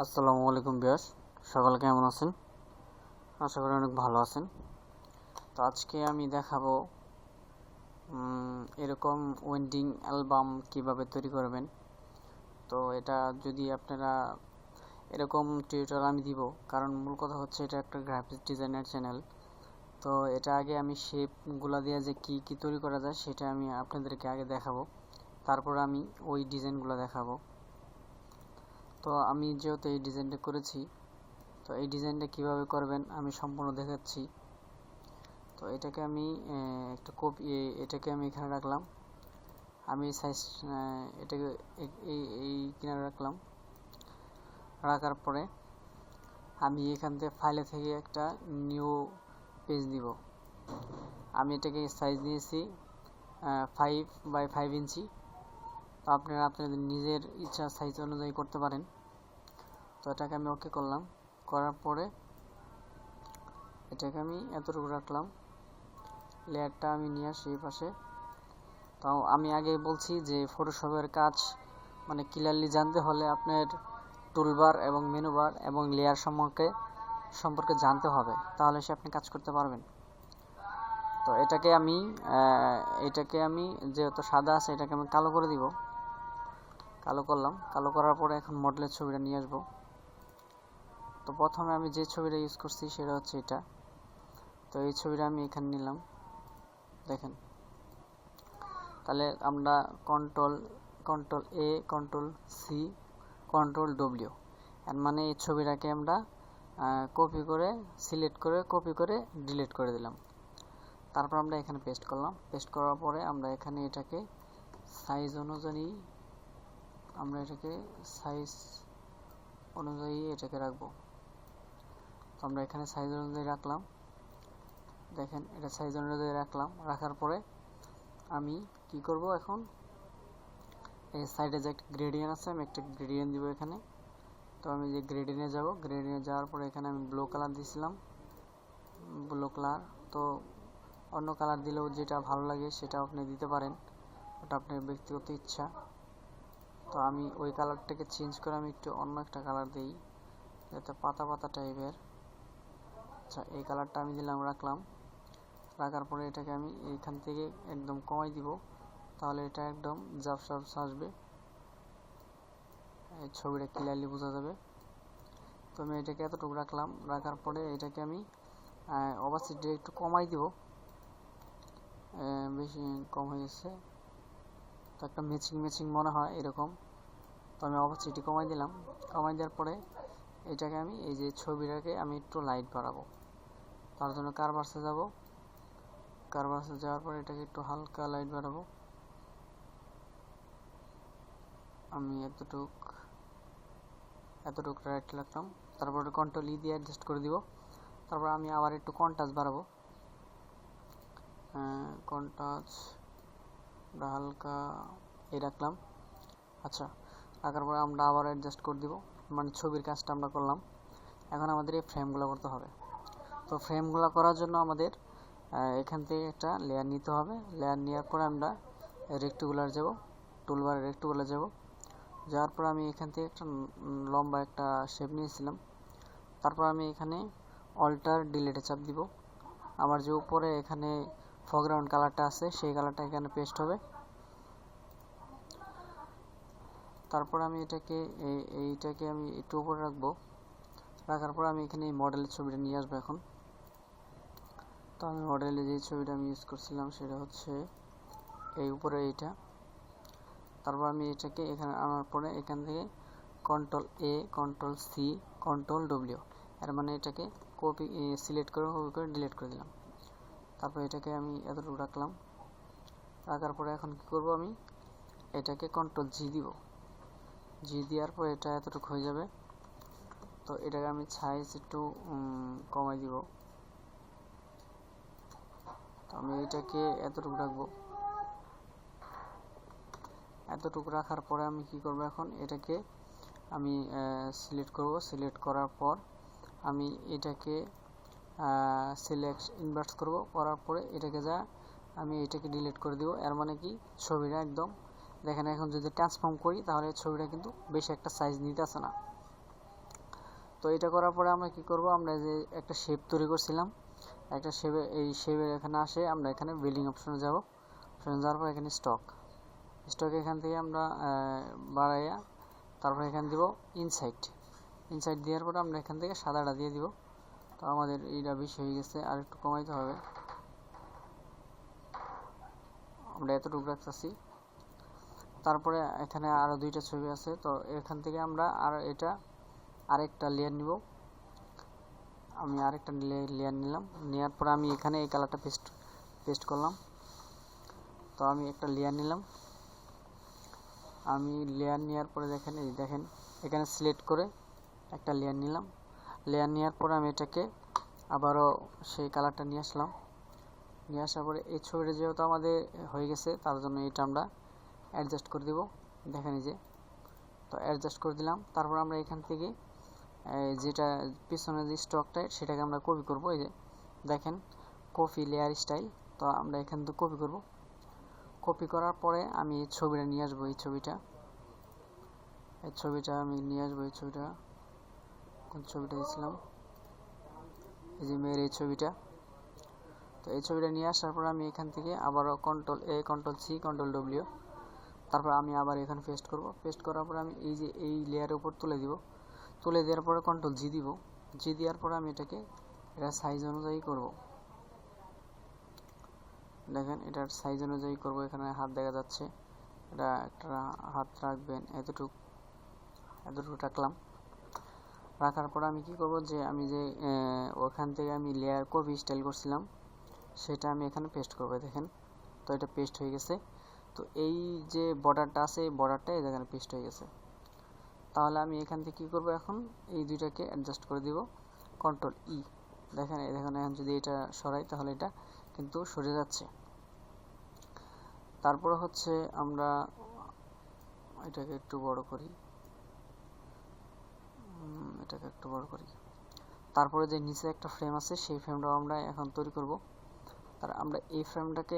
আসসালামু আলাইকুম ভিউয়ার্স, সকলে কেমন আছেন? আশা করি অনেক ভালো আছেন। তো আজকে আমি দেখাবো এরকম ওয়েডিং অ্যালবাম কিভাবে তৈরি করবেন। তো এটা যদি আপনারা এরকম টিউটোরিয়াল আমি দিব, কারণ মূল কথা হচ্ছে এটা একটা গ্রাফিক্স ডিজাইনার চ্যানেল। তো এটা আগে আমি শেপগুলো দিয়ে যে কি কি তৈরি করা যায় সেটা আমি আপনাদেরকে আগে দেখাবো, তারপর আমি ওই ডিজাইনগুলো দেখাবো। তো আমি যেহেতু এই ডিজাইনটা করেছি, তো এই ডিজাইনটা কিভাবে করবেন আমি সম্পূর্ণ দেখাচ্ছি। তো এটাকে আমি একটা কপি, এটাকে আমি এখানে রাখলাম। আমি সাইজ এটাকে এই কিনারে রাখলাম। রাখার পরে আমি এখান থেকে ফাইলে থেকে একটা নিউ পেজ দিব। আমি এটাকে সাইজ নিয়েছি 5x5 ইঞ্চি। তো আপনারা আপনাদের নিজের ইচ্ছা সাইজ অনুযায়ী করতে পারেন। তো এটাকে আমি ওকে করলাম। করার পরে এটাকে আমি এতটুকু রাখলাম। লেয়ারটা আমি নিয়ে আসি এই পাশে। তো আমি আগে বলছি যে ফটোশপের কাজ মানে ক্লিয়ারলি জানতে হলে আপনার টুলবার এবং মেনু বার এবং লেয়ার সম্পর্কে জানতে হবে, তাহলে সে আপনি কাজ করতে পারবেন। তো এটাকে আমি যেহেতু সাদা আছে এটাকে আমি কালো করে দিব। কালো করলাম। কালো করার পরে এখন মডেলের ছবিটা নিয়ে আসবো। তো প্রথমে আমি যে ছবিটা ইউজ করছি সেটা হচ্ছে এটা। তো এই ছবিটা আমি এখানে নিলাম, দেখেন। তাহলে আমরা control A, control C, control W, এর মানে এই ছবিটাকে আমরা কপি করে সিলেক্ট করে কপি করে ডিলিট করে দিলাম। তারপর আমরা এখানে পেস্ট করলাম। পেস্ট করার পরে আমরা এখানে এটাকে সাইজ অনুযায়ী এটাকে রাখবো। তো আমরা এখানে সাইজ অনুযায়ী রাখলাম, দেখেন এটা সাইজ অনুযায়ী রাখলাম। রাখার পরে আমি কি করব, এখন এই সাইডে যে একটা গ্রেডিয়েন্ট আছে আমি একটা গ্রেডিয়েন্ট দিব এখানে। তো আমি যে গ্রেডিয়েন্টে যাব, গ্রেডিয়েন্টে যাওয়ার পরে এখানে আমি ব্লু কালার দিয়েছিলাম, ব্লু কালার। তো অন্য কালার দিলেও যেটা ভালো লাগে সেটা আপনি দিতে পারেন, ওটা আপনার ব্যক্তিগত ইচ্ছা। তো আমি ওই কালারটাকে চেঞ্জ করে আমি একটু অন্য একটা কালার দিই, যাতে পাতা পাতা টাইপের। আচ্ছা, এই কালারটা আমি দিলাম, রাখলাম। রাখার পরে এটাকে আমি এইখান থেকে একদম কমাই দিব, তাহলে এটা একদম ঝাপসা আসবে, এই ছবিটা ক্লিয়ারলি বোঝা যাবে। তো আমি এটাকে এতটুকু রাখলাম। রাখার পরে এটাকে আমি অপাসিটি একটু কমাই দিব, বেশি কম হয়ে গেছে, তো একটা ম্যাচিং মনে হয় এরকম। তো আমি অপাসিটি কমাই দিলাম। কমাই দেওয়ার পরে এটাকে আমি এই যে ছবিটাকে আমি একটু লাইট বাড়াবো, তার জন্য কারভার্সে যাব। কারভার্সে যাওয়ার পরে এটাকে একটু হালকা লাইট বাড়াবো। আমি এতটুক রাইট রাখলাম। তারপরে কন্ট্রোল ই দিয়ে অ্যাডজাস্ট করে দিব। তারপর আমি আবার একটু কন্ট্রাস্ট বাড়াবো, কন্ট্রাস্ট হালকা এই রাখলাম। আচ্ছা, রাখার পরে আমরা আবার অ্যাডজাস্ট করে দিব, মানে ছবির কাজটা আমরা করলাম। এখন আমাদের এই ফ্রেমগুলো করতে হবে। তো ফ্রেমগুলো করার জন্য আমাদের এখান থেকে একটা লেয়ার নিতে হবে। লেয়ার নেওয়ার পরে আমরা রেক্টেঙ্গুলার যাব, টুলবারে রেক্টেঙ্গুলার যাব। যাওয়ার পর আমি এখান থেকে একটা লম্বা একটা শেপ নিয়েছিলাম। তারপর আমি এখানে অল্টার ডিলিটে চাপ দিব। আমার যে উপরে এখানে ফরগ্রাউন্ড কালারটা আছে সেই কালারটা এখানে পেস্ট হবে। তারপর আমি এইটাকে আমি একটু উপরে রাখবো। রাখার পর আমি এখানে এই মডেলের ছবিটা নিয়ে আসবো এখন। তো আমি মডেলে যে ছবিটা আমি ইউজ করছিলাম সেটা হচ্ছে এই উপরে এইটা। তারপর আমি এটাকে এখানে আনার পরে এখান থেকে control A, control C, control W, এর মানে এটাকে কপি সিলেক্ট করে কপি করে ডিলিট করে দিলাম। তারপর এটাকে আমি এতটুকু রাখলাম। রাখার পরে এখন কি করব, আমি এটাকে কন্ট্রোল জি দিব। জি দেওয়ার পর এটা এতটুকু হয়ে যাবে। তো এটাকে আমি সাইজ একটু কমাই দিব। তো আমি এটাকে এতটুকু রাখবো। এতটুকু রাখার পরে আমি কি করব, এখন এটাকে আমি সিলেক্ট করব। সিলেক্ট করার পর আমি এটাকে সিলেক্ট ইনভার্ট করব। করার পরে এটাকে আমি এটাকে ডিলিট করে দিব। এর মানে কি ছবিটা একদম দেখেন, এখন যদি ট্রান্সফর্ম করি তাহলে ছবিটা কিন্তু বেশি একটা সাইজ নিতে আসে না। তো এটা করার পরে আমরা কি করব, আমরা যে একটা শেপ তৈরি করছিলাম, একটা শেপে, এই শেপের এখানে আসে আমরা এখানে বিল্ডিং অপশনে যাব। অপশনে যাওয়ার পর এখানে স্টক এখান থেকে আমরা বাড়াইয়া তারপর এখানে দিব ইনসাইড দেওয়ার পরে আমরা এখান থেকে সাদাটা দিয়ে দিব। তো আমাদের এইটা বেশি হয়ে গেছে, আর একটু কমাইতে হবে। আমরা এতটুকু রাখতেছি। তারপরে এখানে আরো দুইটা ছবি আছে, তো এখান থেকে আমরা আরেকটা লেয়ার নিব। আমি আরেকটা লেয়ার নিলাম, নেওয়ার পরে আমি এখানে এই কালারটা পেস্ট করলাম। তো আমি একটা লেয়ার নিলাম, আমি লেয়ার নেওয়ার পরে দেখেন এখানে সিলেক্ট করে একটা লেয়ার নিলাম। লেয়ার নেওয়ার পরে আমি এটাকে আবারও সেই কালারটা নিয়ে আসলাম। নিয়ে আসার পরে এই ছবিটা যেহেতু আমাদের হয়ে গেছে, তার জন্য এটা আমরা অ্যাডজাস্ট করে দিব। দেখেন এই যে, তো অ্যাডজাস্ট করে দিলাম। তারপর আমরা এখান থেকে যেটা পিছনে যে স্টকটা সেটাকে আমরা কপি করব। এই যে দেখেন, কপি লেয়ার স্টাইল। তো আমরা এখান থেকে কপি করব। কপি করার পরে আমি এই ছবিটা নিয়ে আসবো। এই ছবিটা আমি নিয়ে আসবো। এই ছবিটা কোন ছবিটা দিয়েছিলাম, এই যে মেয়ের এই ছবিটা। তো এই ছবিটা নিয়ে আসার পর আমি এখান থেকে আবারও control A, control C, control W, তারপর আমি আবার এখানে পেস্ট করব। পেস্ট করার পর আমি এই যে এই লেয়ারের উপর তুলে দিব। তুলে দেওয়ার পরে কন্ট্রোল জি দিব। জি দেওয়ার পরে আমি এটা সাইজ অনুযায়ী করব। দেখেন, এটার সাইজ অনুযায়ী করব। এখানে হাত দেখা যাচ্ছে, এটা একটা হাত রাখবেন, এতটুকু রাখলাম। রাখার পর আমি কি করব, যে আমি যে ওখান থেকে আমি লেয়ার কপি স্টাইল করছিলাম সেটা আমি এখানে পেস্ট করব। দেখেন, তো এটা পেস্ট হয়ে গেছে। তো এই যে বর্ডারটা আছে, এই বর্ডারটা এই জায়গায় পেস্ট হয়ে গেছে। তাহলে আমি এখান থেকে কি করব, এখন এই দুইটাকে অ্যাডজাস্ট করে দিব, কন্ট্রোল ই। দেখেন এখন যদি এটা সরাই তাহলে এটা কিন্তু সরে যাচ্ছে। তারপরে হচ্ছে আমরা এটাকে একটু বড় করি, তারপরে যে নিচে একটা ফ্রেম আছে সেই ফ্রেমটাও আমরা এখন তৈরি করব। তার আমরা এই ফ্রেমটাকে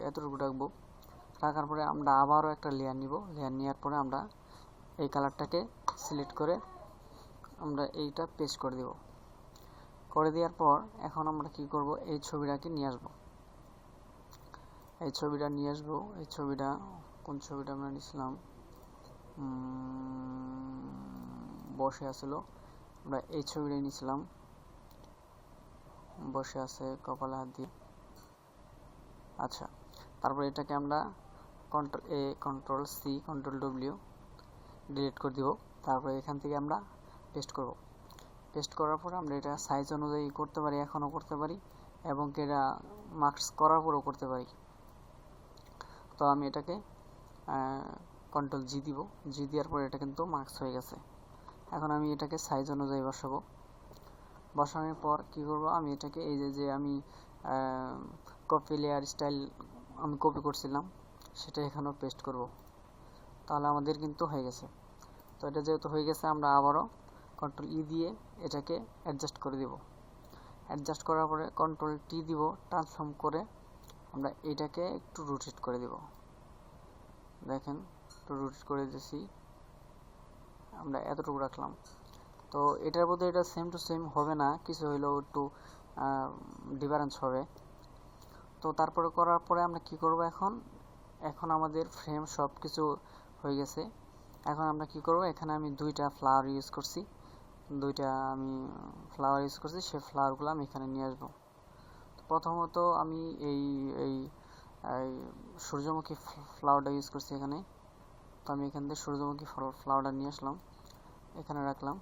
এতটুকু রাখবো। রাখার পরে আমরা আবারও একটা লেয়ার নিব। লেয়ার নেওয়ার পরে আমরা এই কালারটাকে সিলেক্ট করে আমরা এইটা পেস্ট করে দেব। করে দেওয়ার পর এখন আমরা কি করব, এই ছবিটাকে নিয়ে আসব। এই ছবিটা কোন ছবিটা আমরা নিয়েছিলাম, বসে আসলো, আমরা এই ছবিটাই নিয়েছিলাম, বসে আছে কপালে হাত দিয়ে। আচ্ছা, তারপর এটাকে আমরা control A, control C, control W delete করে দিব। তারপরে এখান থেকে আমরা পেস্ট করব। পেস্ট করার পর আমরা এটা সাইজ অনুযায়ী করতে পারি, এখনও করতে পারি, এবং এটা মার্কস করার পরেও করতে পারি। তো আমি এটাকে কন্ট্রোল জি দিব। জি দেওয়ার পর এটা কিন্তু মার্কস হয়ে গেছে। এখন আমি এটাকে সাইজ অনুযায়ী বসাবো। বসানোর পর কি করব, আমি এটাকে এই যে আমি কপি লেয়ার স্টাইল আমি কপি করছিলাম সেটা এখানেও পেস্ট করব। তাহলে আমাদের কিন্তু হয়ে গেছে। তো এটা যেহেতু হয়ে গেছে, আমরা আবারও কন্ট্রোল ই দিয়ে এটাকে অ্যাডজাস্ট করে দিব। অ্যাডজাস্ট করার পরে কন্ট্রোল টি দিব, ট্রান্সফর্ম করে আমরা এটাকে একটু রোটেট করে দিব। দেখেন, একটু রোটেট করে দিয়েছি, আমরা এতটুকু রাখলাম। তো এটার মধ্যে এটা সেম টু সেম হবে না, কিছু হইলেও একটু ডিফারেন্স হবে। তো তারপরে করার পরে আমরা কি করব, এখন আমাদের ফ্রেম সব কিছু হয়ে গেছে। এখন আমরা কি করব, এখানে আমি দুইটা ফ্লাওয়ার ইউজ করছি, সেই ফ্লাওয়ারগুলো আমি এখানে নিয়ে আসবো। প্রথমত আমি এই সূর্যমুখী ফ্লাওয়ারটা ইউজ করছি এখানে। তো আমি এখান থেকে সূর্যমুখী ফ্লাওয়ারটা নিয়ে আসলাম, এখানে রাখলাম।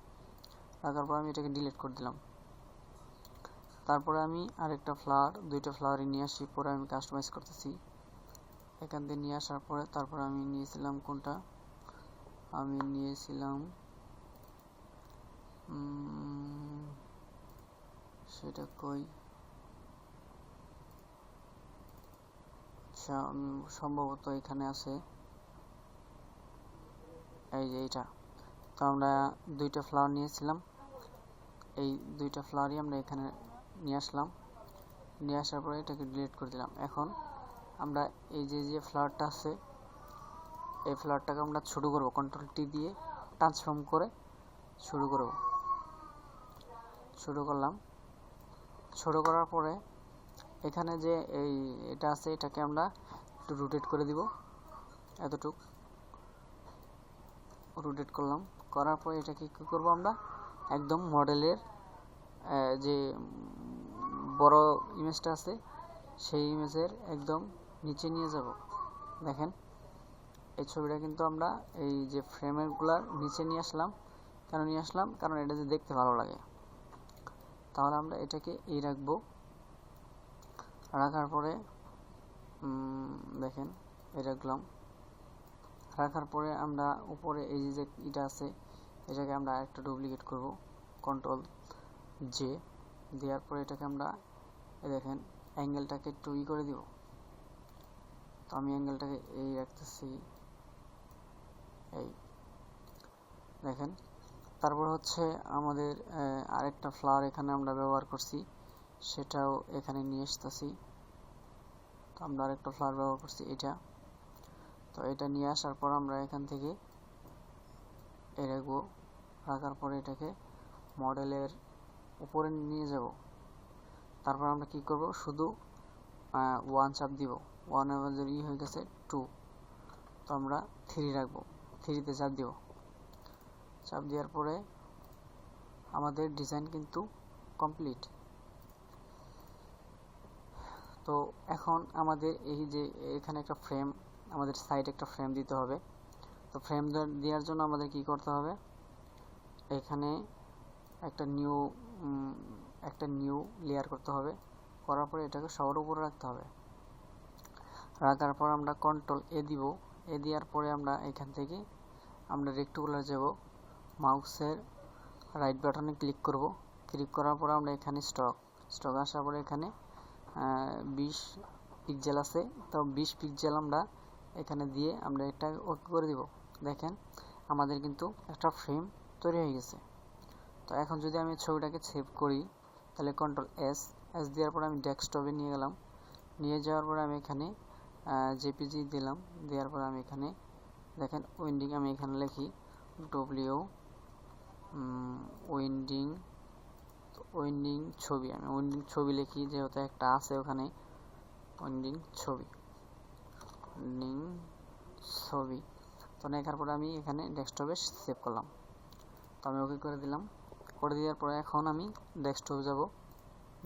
রাখার পর আমি এটাকে ডিলিট করে দিলাম। তারপরে আমি আরেকটা দুইটা ফ্লাওয়ারই নিয়ে আসি, পরে আমি কাস্টমাইজ করতেছি। এখান থেকে নিয়ে আসার পরে তারপরে আমি নিয়েছিলাম কোনটা, আমি নিয়েছিলাম সেটা কই, সম্ভবত এখানে আছে, এই যে এইটা। তো আমরা দুইটা ফ্লাওয়ার নিয়েছিলাম, এই দুইটা ফ্লাওয়ারই আমরা এখানে নিয়ে আসলাম। নিয়ে আসার পরে এটাকে ডিলিট করে দিলাম। এখন আমরা এই যে ফ্লাওয়ারটা আছে, এই ফ্লাওয়ারটাকে আমরা ছোট করব, কন্ট্রোল টি দিয়ে ট্রান্সফর্ম করে শুরু করব। শুরু করলাম। শুরু করার পরে এখানে যে এটা আছে এটাকে আমরা একটু রোটেট করে দিব, এতটুক রোটেট করলাম। করার পরে এটাকে কী করব, আমরা একদম মডেলের যে বড় ইমেজটা আছে সেই ইমেজের একদম নিচে নিয়ে যাব। দেখেন এই ছবিটা কিন্তু আমরা এই যে ফ্রেমেরগুলার নিচে নিয়ে আসলাম। কেন নিয়ে আসলাম? কারণ এটা যে দেখতে ভালো লাগে। তাহলে আমরা এটাকে রাখবো। রাখার পরে দেখেন রাখলাম। রাখার পরে আমরা উপরে এই যে এটা আছে এটাকে আমরা আরেকটা ডুপ্লিকেট করব, কন্ট্রোল জে দেওয়ার পরে এটাকে আমরা দেখেন অ্যাঙ্গেলটাকে একটু করে দিব। তো আমি অ্যাঙ্গেলটাকে রাখতেছি এই, দেখেন। তারপর হচ্ছে আমাদের আরেকটা ফ্লাওয়ার এখানে আমরা ব্যবহার করছি, সেটাও এখানে নিয়ে আসতেছি। তো আমরা আরেকটা ফ্লাওয়ার ব্যবহার করছি এটা। তো এটা নিয়ে আসার পর আমরা এখান থেকে রাখবো। রাখার পরে এটাকে মডেলের উপরে নিয়ে যাব। তারপর আমরা কি করব, শুধু 1 চাপ দিব। 1 আমাদের হয়ে গেছে 2। তো আমরা 3 রাখবো, 3তে চাপ দিব। চাপ দেওয়ার পরে আমাদের ডিজাইন কিন্তু কমপ্লিট। তো এখন আমাদের এই যে এখানে একটা ফ্রেম, আমাদের সাইডে একটা ফ্রেম দিতে হবে। তো ফ্রেম দেওয়ার জন্য আমাদের কি করতে হবে, এখানে একটা নিউ লেয়ার করতে হবে। করার পরে এটাকে সবার উপরে রাখতে হবে। রাখার পর আমরা কন্ট্রোল দিব। দেওয়ার পরে আমরা এখান থেকে আমরা রেক্ট্যাঙ্গুলার যাব, মাউসের রাইট বাটনে ক্লিক করব। ক্লিক করার পর আমরা এখানে স্টক আসার পরে এখানে 20 পিক্সেল আছে। তো 20 পিক্সেল আমরা এখানে দিয়ে আমরা এটা ওকে করে দিব। দেখেন আমাদের কিন্তু একটা ফ্রেম তৈরি হয়ে গেছে। তো এখন যদি আমি ছবিটাকে সেভ করি তাহলে কন্ট্রোল এস দেওয়ার পরে আমি ডেস্কটপে নিয়ে গেলাম। নিয়ে যাওয়ার পরে আমি এখানে জেপিজি দিলাম। দেওয়ার পরে আমি এখানে দেখেন উইন্ডিং, আমি এখানে লিখি উইন্ডিং ছবি। আমি উইন্ডিং ছবি লিখি, যেহেতু একটা আছে ওখানে উইন্ডিং ছবি। তো লেখার পরে আমি এখানে ডেস্কটপে সেভ করলাম। তো আমি ওকে করে দিলাম। করে দেওয়ার পরে এখন আমি ডেস্কটপে যাব।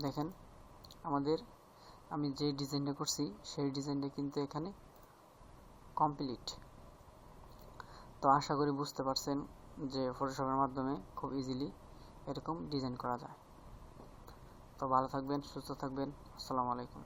দেখেন আমি যে ডিজাইনটা করছি সেই ডিজাইনটা কিন্তু এখানে কমপ্লিট। তো আশা করি বুঝতে পারছেন যে ফটোশপের মাধ্যমে খুব ইজিলি এরকম ডিজাইন করা যায়। তো ভালো থাকবেন, সুস্থ থাকবেন। আসসালামু আলাইকুম।